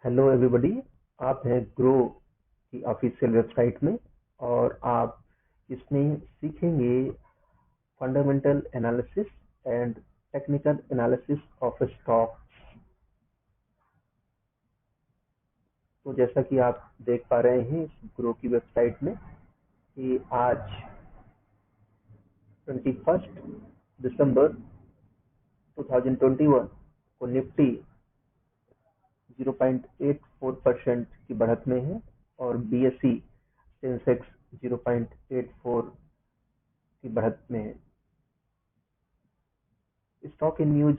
Hello everybody. आप हैं grow की ऑफिशियल वेबसाइट में और आप इसमें सीखेंगे fundamental analysis and technical analysis of stock. तो जैसा कि आप देख पा रहे हैं इस ग्रो की वेबसाइट में कि आज 21 दिसंबर 2021 को निफ्टी 0.84% की बढ़त में है और बीएसई सेंसेक्स 0.84 की बढ़त में है। स्टॉक इन न्यूज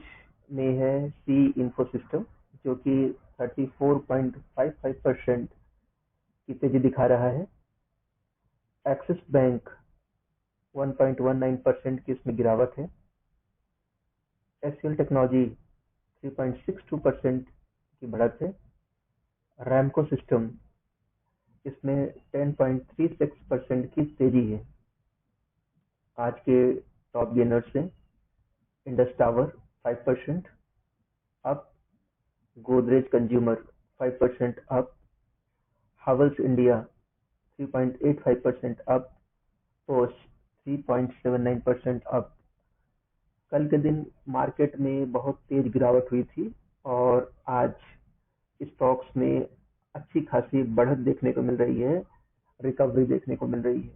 में है सी इन्फो सिस्टम जो कि 34.55% की तेजी दिखा रहा है। एक्सिस बैंक 1.19% की इसमें गिरावट है। एचसीएल टेक्नोलॉजी 3.62% की बढ़त है। रैमको सिस्टम इसमें 10.36% की तेजी है। आज के टॉप गेनर्स हैं Indus tower 5% up, Godrej consumer 5% up, Havells India 3.85% up, post 3.79% up. कल के दिन मार्केट में बहुत तेज गिरावट हुई थी और आज स्टॉक्स में अच्छी खासी बढ़त देखने को मिल रही है, रिकवरी देखने को मिल रही है।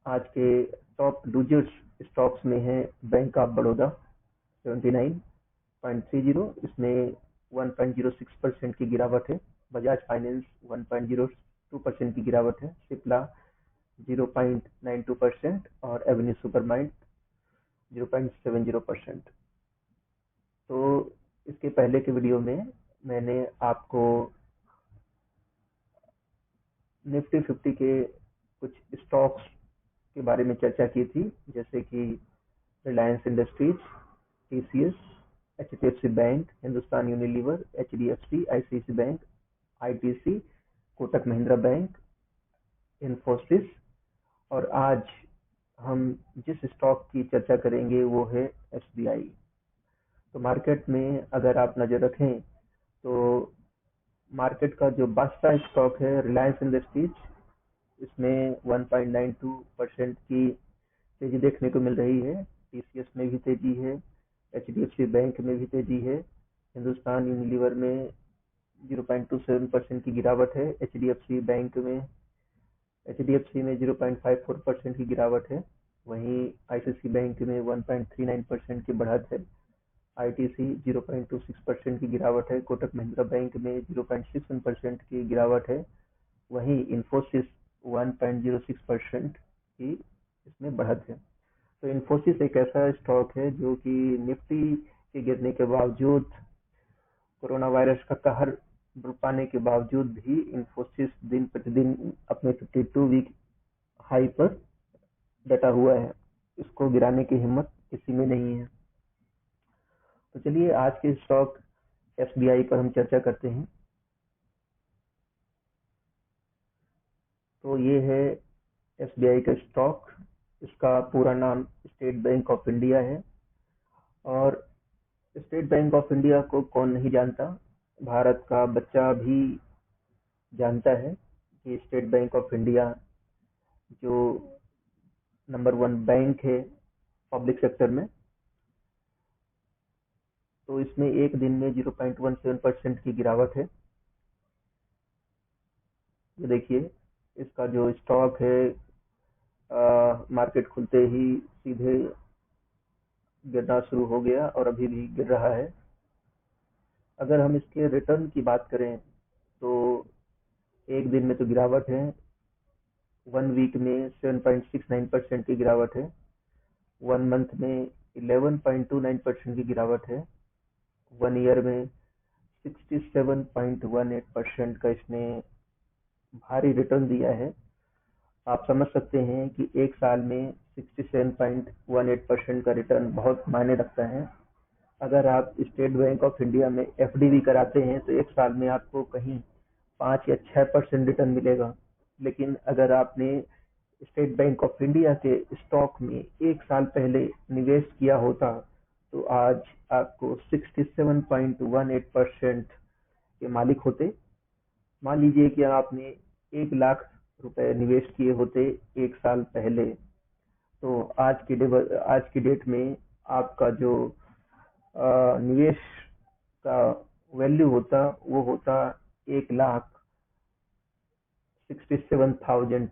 आज के टॉप लूजर्स स्टॉक्स में है बैंक ऑफ बड़ौदा 79.30, इसमें 1.06% की गिरावट है। बजाज फाइनेंस 1.02% की गिरावट है। सिप्ला 0.92% और एवेन्यू सुपरमाइंड 0.70%। तो इसके पहले के वीडियो में मैंने आपको निफ्टी 50 के कुछ स्टॉक्स के बारे में चर्चा की थी, जैसे कि Reliance Industries, TCS, HDFC Bank, Hindustan Unilever, HDFC, ICIC Bank, ITC, Kotak Mahindra Bank, Infosys. और आज हम जिस स्टॉक की चर्चा करेंगे वो है एसबीआई। तो मार्केट में अगर आप नजर रखें तो मार्केट का जो बादशाह स्टॉक है रिलायंस इंडस्ट्रीज, इसमें 1.92% की तेजी देखने को मिल रही है। टीसीएस में भी तेजी है, एचडीएफसी बैंक में भी तेजी है, हिंदुस्तान यूनिलीवर में 0.27% की गिरावट है, एचडीएफसी में 0.54% की गिरावट है। वहीं आईसीआईसी बैंक में 1.39% की बढ़त है। आईटीसी 0.26% की गिरावट है। कोटक महिंद्रा बैंक में 0.61% की गिरावट है। वहीं इन्फोसिस 1.06% की इसमें बढ़त है। तो इन्फोसिस एक ऐसा स्टॉक है जो कि निफ्टी के गिरने के बावजूद, कोरोना वायरस का कहर पाने के बावजूद भी इन्फोसिस दिन प्रतिदिन अपने 52 वीक हाई पर डटा हुआ है। इसको गिराने की हिम्मत किसी में नहीं है। तो चलिए आज के स्टॉक एसबीआई पर हम चर्चा करते हैं। तो ये है एसबीआई का स्टॉक। इसका पूरा नाम स्टेट बैंक ऑफ इंडिया है और स्टेट बैंक ऑफ इंडिया को कौन नहीं जानता, भारत का बच्चा भी जानता है कि स्टेट बैंक ऑफ इंडिया जो नंबर 1 बैंक है पब्लिक सेक्टर में। तो इसमें एक दिन में 0.17% की गिरावट है। ये देखिए इसका जो स्टॉक है मार्केट खुलते ही सीधे गिरना शुरू हो गया और अभी भी गिर रहा है। अगर हम इसके रिटर्न की बात करें तो एक दिन में तो गिरावट है, 1 वीक में 7.69% की गिरावट है, 1 मंथ में 11.29% की गिरावट है, 1 ईयर में 67.18% का इसने भारी रिटर्न दिया है। आप समझ सकते हैं कि एक साल में 67.18% का रिटर्न बहुत मायने रखता है। अगर आप स्टेट बैंक ऑफ इंडिया में एफडी भी कराते हैं तो एक साल में आपको कहीं 5 या 6% रिटर्न मिलेगा। लेकिन अगर आपने स्टेट बैंक ऑफ इंडिया के स्टॉक में एक साल पहले निवेश किया होता तो आज आपको 67.18% के मालिक होते, मान लीजिए कि आपने 1 लाख रुपए निवेश किए होते 1 साल पहले, तो आज की डेट में आपका जो निवेश का वैल्यू होता वो होता 1,67,000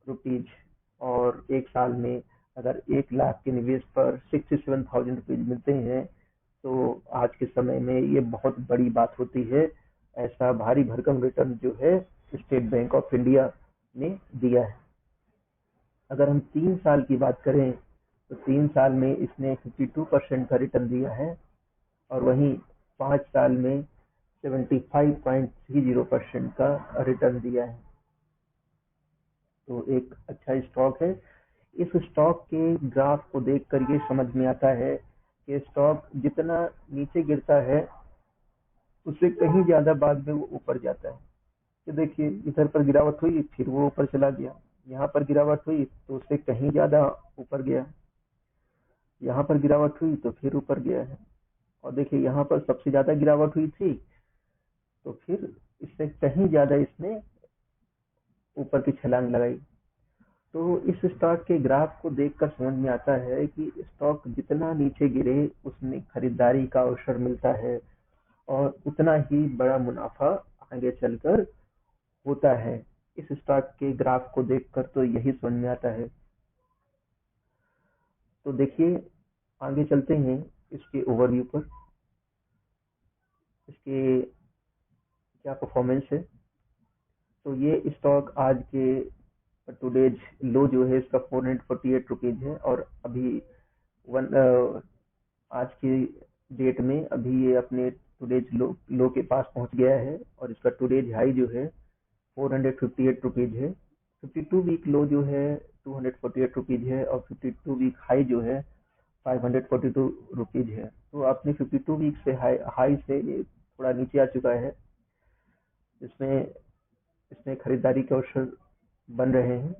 रुपीज। और 1 साल में अगर 1 लाख के निवेश पर 67,000 रुपीज मिलते हैं तो आज के समय में ये बहुत बड़ी बात होती है। ऐसा भारी भरकम रिटर्न जो है स्टेट बैंक ऑफ इंडिया ने दिया है। अगर हम 3 साल की बात करें तो 3 साल में इसने 52% का रिटर्न दिया है, और वहीं 5 साल में 75.30% का रिटर्न दिया है। तो एक अच्छा स्टॉक है। इस स्टॉक के ग्राफ को देखकर ये समझ में आता है कि स्टॉक जितना नीचे गिरता है उससे कहीं ज्यादा बाद में वो ऊपर जाता है। कि देखिए इधर पर गिरावट हुई फिर वो ऊपर चला गया, यहाँ पर गिरावट हुई तो उससे कहीं ज्यादा ऊपर गया, यहाँ पर गिरावट हुई तो फिर ऊपर गया है। और देखिए यहाँ पर सबसे ज्यादा गिरावट हुई थी तो फिर इससे कहीं ज्यादा इसने ऊपर की छलांग लगाई। तो इस स्टॉक के ग्राफ को देखकर समझ में आता है कि स्टॉक जितना नीचे गिरे उसमें खरीदारी का अवसर मिलता है और उतना ही बड़ा मुनाफा आगे चलकर होता है। इस स्टॉक के ग्राफ को देखकर तो यही समझ में आता है। तो देखिए आगे चलते हैं इसके ओवरव्यू पर, इसके क्या परफॉर्मेंस है। तो ये स्टॉक आज के टुडेज लो जो है इसका 448 रुपीज है, और अभी आज की डेट में अभी ये अपने टुडेज लो के पास पहुंच गया है, और इसका टुडेज हाई जो है 458 रुपीज है। 52 वीक लो जो है 248 रुपीज है, और 52 वीक हाई जो है 542 रुपीज है। तो अपने 52 वीक से हाई से ये थोड़ा नीचे आ चुका है। इसमें इसमें खरीदारी के अवसर बन रहे हैं।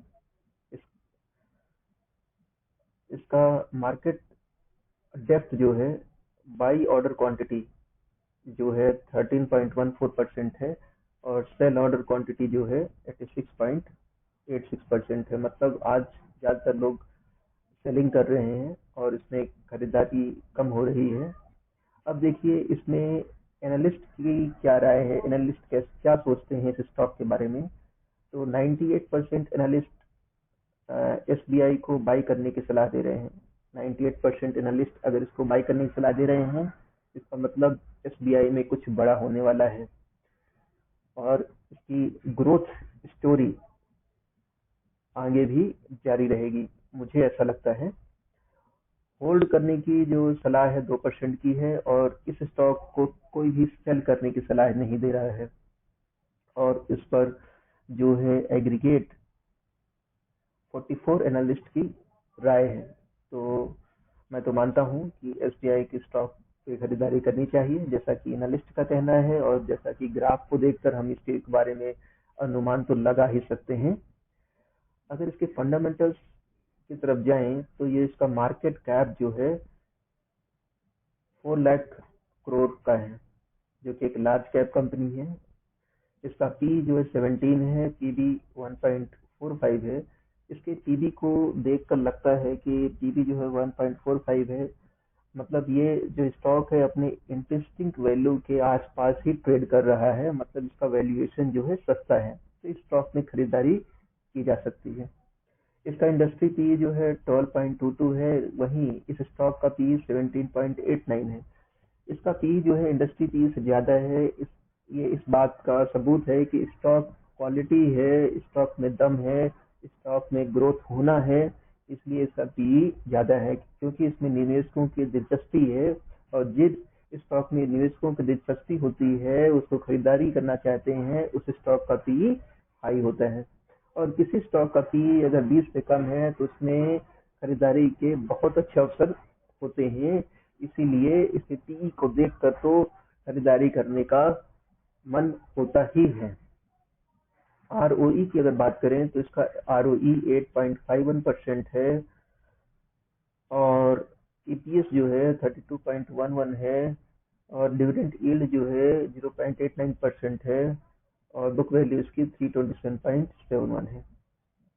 इस, इसका मार्केट डेप्थ जो है बाई ऑर्डर क्वांटिटी जो है 13.14% है, और सेल ऑर्डर क्वांटिटी जो है 86.86% है। मतलब आज ज़्यादातर लोग सेलिंग कर रहे हैं और इसमें खरीदारी कम हो रही है। अब देखिए इसमें एनालिस्ट की क्या राय है, एनालिस्ट क्या सोचते हैं इस स्टॉक के बारे में। तो 98% एनालिस्ट एसबीआई को बाई करने की सलाह दे रहे हैं। 98% एनालिस्ट अगर इसको बाई करने की सलाह दे रहे हैं इसका मतलब एसबीआई में कुछ बड़ा होने वाला है, और इसकी ग्रोथ स्टोरी आगे भी जारी रहेगी, मुझे ऐसा लगता है। होल्ड करने की जो सलाह है 2% की है, और इस स्टॉक को कोई भी सेल करने की सलाह नहीं दे रहा है। और इस पर जो है एग्रीगेट 44 एनालिस्ट की राय है। तो मैं तो मानता हूं कि एसबीआई की स्टॉक पे खरीदारी करनी चाहिए, जैसा कि एनालिस्ट का कहना है, और जैसा कि ग्राफ को देखकर हम इसके बारे में अनुमान तो लगा ही सकते हैं। अगर इसके फंडामेंटल्स की तरफ जाएं तो ये इसका मार्केट कैप जो है 4 लाख करोड़ का है, जो कि एक लार्ज कैप कंपनी है। इसका पी जो है 17 है, पीबी 1.45 है। इसके पीबी को देखकर लगता है कि पीबी जो है 1.45 है, मतलब ये जो स्टॉक है अपने इंटरेस्टिंग वैल्यू के आसपास ही ट्रेड कर रहा है, मतलब इसका वैल्यूएशन जो है सस्ता है, तो इस स्टॉक में खरीदारी की जा सकती है। इसका इंडस्ट्री पी जो है 12.22 है, वहीं इस स्टॉक का पी 17.89 है। इसका पी जो है इंडस्ट्री पी से ज्यादा है। ये इस बात का सबूत है कि स्टॉक क्वालिटी है, स्टॉक में दम है, स्टॉक में ग्रोथ होना है, इसलिए इसका पी ज्यादा है, क्योंकि इसमें निवेशकों की दिलचस्पी है, और जिस स्टॉक में निवेशकों की दिलचस्पी होती है उसको खरीदारी करना चाहते हैं, उस स्टॉक का पी हाई होता है। और किसी स्टॉक का पी अगर 20 से कम है तो उसमें खरीदारी के बहुत अच्छे अवसर होते हैं, इसीलिए इसके पी को देखकर तो खरीदारी करने का मन होता ही है। आरओई की अगर बात करें तो इसका आरओई 8.51% है, और ईपीएस जो है 32.11 है, और डिविडेंड यील्ड जो है 0.89% है, और बुक वैल्यू इसकी 327.71 है।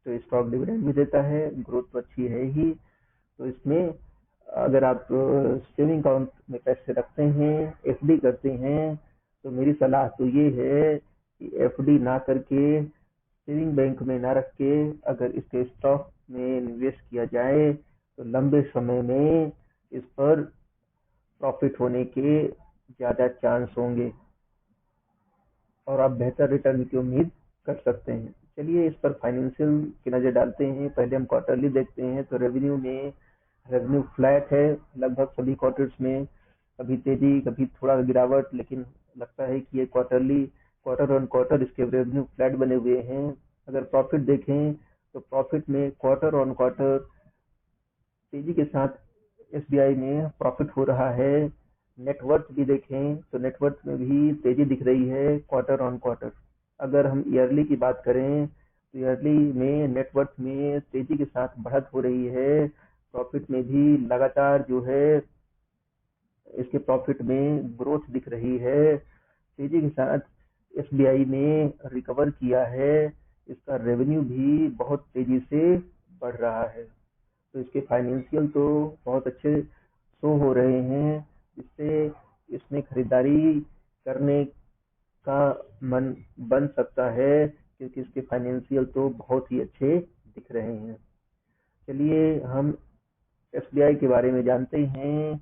तो स्टॉक डिविडेंड भी देता है, ग्रोथ तो अच्छी है ही। तो इसमें अगर आप सेविंग अकाउंट में पैसे रखते हैं, एफडी करते हैं, तो मेरी सलाह तो ये है कि एफडी ना करके, सेविंग बैंक में ना रख के, अगर इसके स्टॉक में निवेश किया जाए तो लंबे समय में इस पर प्रॉफिट होने के ज़्यादा चांस होंगे और आप बेहतर रिटर्न की उम्मीद कर सकते हैं। चलिए इस पर फाइनेंशियल की नज़र डालते हैं। पहले हम क्वार्टरली देखते हैं। तो रेवेन्यू फ्लैट है लगभग सभी क्वार्टर्स में, कभी तेजी कभी थोड़ा गिरावट, लेकिन लगता है कि ये क्वार्टर ऑन क्वार्टर इसके रेवेन्यू फ्लैट बने हुए हैं। अगर प्रॉफिट देखें तो प्रॉफिट में क्वार्टर ऑन क्वार्टर तेजी के साथ एसबीआई में प्रॉफिट हो रहा है। नेटवर्थ भी देखें तो नेटवर्थ में भी तेजी दिख रही है क्वार्टर ऑन क्वार्टर। अगर हम ईयरली की बात करें तो ईयरली में नेटवर्थ में तेजी के साथ बढ़त हो रही है। प्रॉफिट में भी लगातार जो है इसके प्रॉफिट में ग्रोथ दिख रही है। तेजी के साथ एसबीआई ने रिकवर किया है। इसका रेवेन्यू भी बहुत तेजी से बढ़ रहा है। तो इसके फाइनेंशियल तो बहुत अच्छे शो हो रहे हैं, जिससे इसमें खरीदारी करने का मन बन सकता है, क्योंकि इसके फाइनेंशियल तो बहुत ही अच्छे दिख रहे हैं। चलिए हम एसबीआई के बारे में जानते हैं,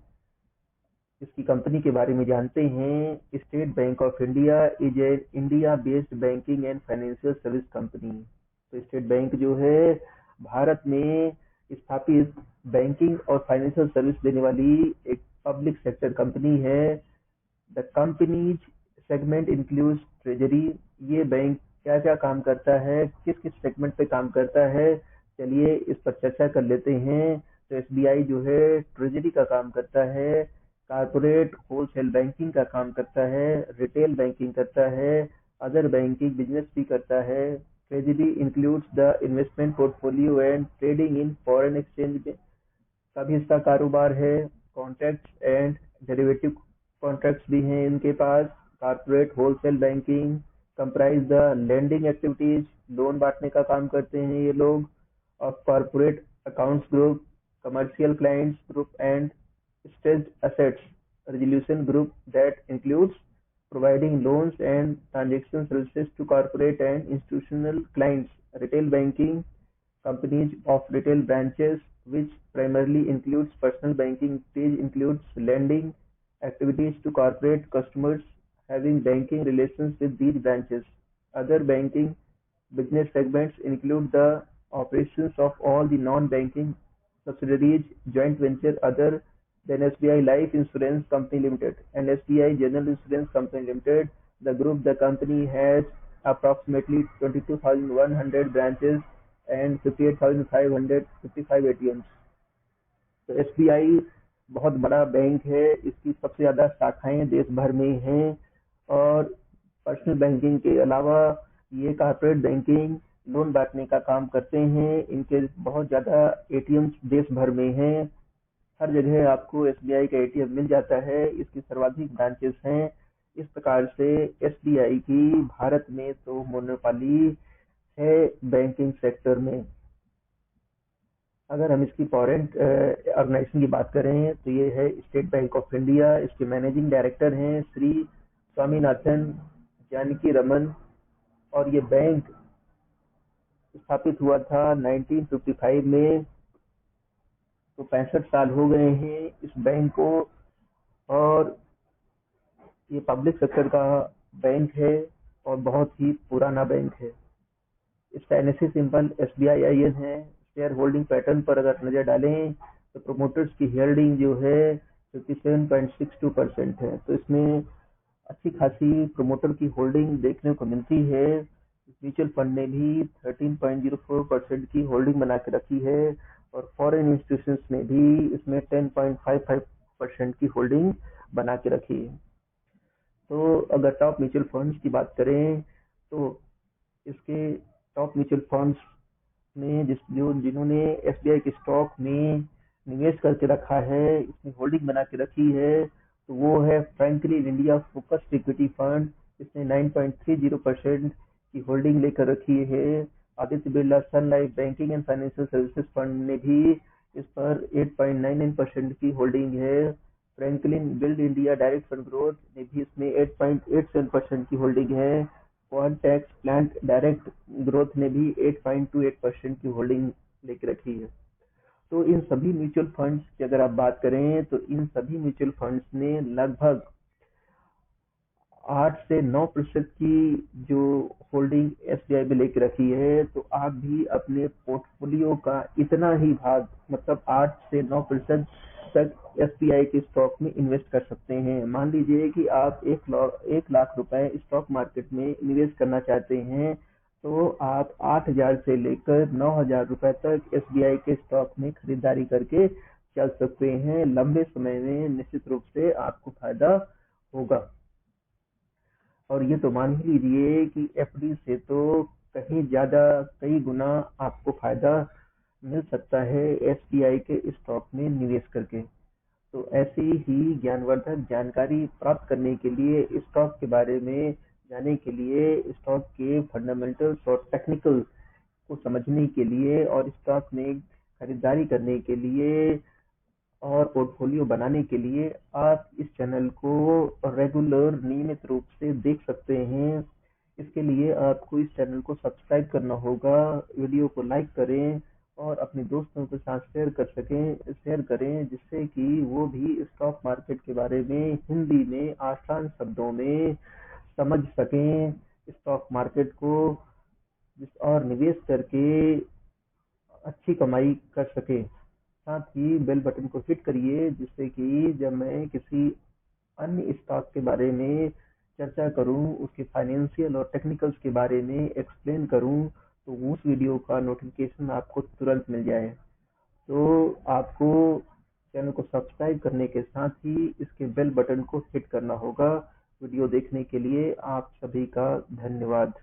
इसकी कंपनी के बारे में जानते हैं। State bank of India is a India based banking and financial service company. तो स्टेट बैंक जो है भारत में स्थापित बैंकिंग और फाइनेंशियल सर्विस देने वाली एक पब्लिक सेक्टर कंपनी है। The companies segment includes treasury. ये बैंक क्या क्या काम करता है, किस किस सेगमेंट पे काम करता है, चलिए इस पर चर्चा कर लेते हैं। तो एसबीआई जो है ट्रेजरी का काम करता है, कारपोरेट होलसेल बैंकिंग का काम करता है, रिटेल बैंकिंग करता है, अदर बैंकिंग बिजनेस भी करता है। Treasury includes the investment portfolio and trading in foreign exchange का भी इसका कारोबार है। कॉन्ट्रैक्ट्स एंड डेरिवेटिव कॉन्ट्रैक्ट्स भी हैं इनके पास। Corporate wholesale banking comprise the lending activities, loan बांटने का काम करते हैं ये लोग। और corporate accounts group, commercial clients group and stressed assets resolution group that includes providing loans and transaction services to corporate and institutional clients. Retail banking companies of retail branches, which primarily includes personal banking. Stage includes lending activities to corporate customers having banking relations with these branches. Other banking business segments include the operations of all the non-banking subsidiaries, joint venture other than SBI Life Insurance Company Limited and SBI General Insurance Company Limited. The company has approximately 22,100 branches and 58,555 ATMs. तो SBI बहुत बड़ा bank है, इसकी सबसे ज्यादा शाखाएं देश भर में हैं। और पर्सनल बैंकिंग के अलावा ये कॉर्पोरेट बैंकिंग, लोन बांटने का काम करते हैं। इनके बहुत ज्यादा एटीएम देश भर में हैं। हर जगह आपको एसबीआई का एटीएम मिल जाता है। इसकी सर्वाधिक ब्रांचेस हैं। इस प्रकार से एसबीआई की भारत में तो मोनोपोली है बैंकिंग सेक्टर में। अगर हम इसकी फॉरेन ऑर्गेनाइजेशन की बात करें तो ये है स्टेट बैंक ऑफ इंडिया। इसके मैनेजिंग डायरेक्टर हैं श्री स्वामीनाथन जानकी रमन। और ये बैंक स्थापित हुआ था 1955 में। तो 65 साल हो गए हैं इस बैंक को। और ये पब्लिक सेक्टर का बैंक है और बहुत ही पुराना बैंक है। इसका एनएससी सिंबल SBIIN है। शेयर होल्डिंग पैटर्न पर अगर नजर डालें तो प्रोमोटर्स की होल्डिंग जो है 57.62% है। तो इसमें अच्छी खासी प्रोमोटर की होल्डिंग देखने को मिलती है। म्यूचुअल फंड ने भी 13.04% की होल्डिंग बना के रखी है और फॉरेन इंस्टीट्यूशंस ने भी इसमें 10.55% की होल्डिंग बना के रखी है। तो अगर टॉप म्यूचुअल फंड्स की बात करें तो इसके टॉप म्यूचुअल फंड्स में जिन्होंने एसबीआई के स्टॉक में निवेश करके रखा है, इसमें होल्डिंग बना के रखी है, तो वो है Franklin India focused equity fund. इसने 9.30% की होल्डिंग लेकर रखी है। Aditya Birla sun life banking and financial services fund ने भी इस पर 8.99% की होल्डिंग है। Franklin build India direct fund growth ने भी इसमें 8.87% की होल्डिंग है। क्वांटेक्स प्लांट डायरेक्ट ग्रोथ ने भी 8.28% की होल्डिंग लेकर रखी है। तो इन सभी म्यूचुअल फंड्स की अगर आप बात करें तो इन सभी म्यूचुअल फंड्स ने लगभग 8 से 9% की जो होल्डिंग एसबीआई में लेके रखी है। तो आप भी अपने पोर्टफोलियो का इतना ही भाग, मतलब 8 से 9% तक एसबीआई के स्टॉक में इन्वेस्ट कर सकते हैं। मान लीजिए कि आप 1 लाख रुपए स्टॉक मार्केट में निवेश करना चाहते हैं, तो आप 8,000 से लेकर 9,000 रुपए तक एसबीआई के स्टॉक में खरीदारी करके चल सकते हैं। लंबे समय में निश्चित रूप से आपको फायदा होगा। और ये तो मान ही लीजिए कि एफडी से तो कहीं ज्यादा, कई गुना आपको फायदा मिल सकता है एसबीआई के स्टॉक में निवेश करके। तो ऐसी ही ज्ञानवर्धक जानकारी प्राप्त करने के लिए, स्टॉक के बारे में जानने के लिए, स्टॉक के फंडामेंटल्स और टेक्निकल को समझने के लिए और स्टॉक में खरीदारी करने के लिए और पोर्टफोलियो बनाने के लिए आप इस चैनल को रेगुलर नियमित रूप से देख सकते हैं। इसके लिए आपको इस चैनल को सब्सक्राइब करना होगा, वीडियो को लाइक करें और अपने दोस्तों के साथ शेयर करें, जिससे कि वो भी स्टॉक मार्केट के बारे में हिंदी में आसान शब्दों में समझ सकें स्टॉक मार्केट को, और निवेश करके अच्छी कमाई कर सके। साथ ही बेल बटन को हिट करिए, जिससे कि जब मैं किसी अन्य स्टॉक के बारे में चर्चा करूं, उसके फाइनेंशियल और टेक्निकल्स के बारे में एक्सप्लेन करूं, तो उस वीडियो का नोटिफिकेशन आपको तुरंत मिल जाए। तो आपको चैनल को सब्सक्राइब करने के साथ ही इसके बेल बटन को हिट करना होगा। वीडियो देखने के लिए आप सभी का धन्यवाद।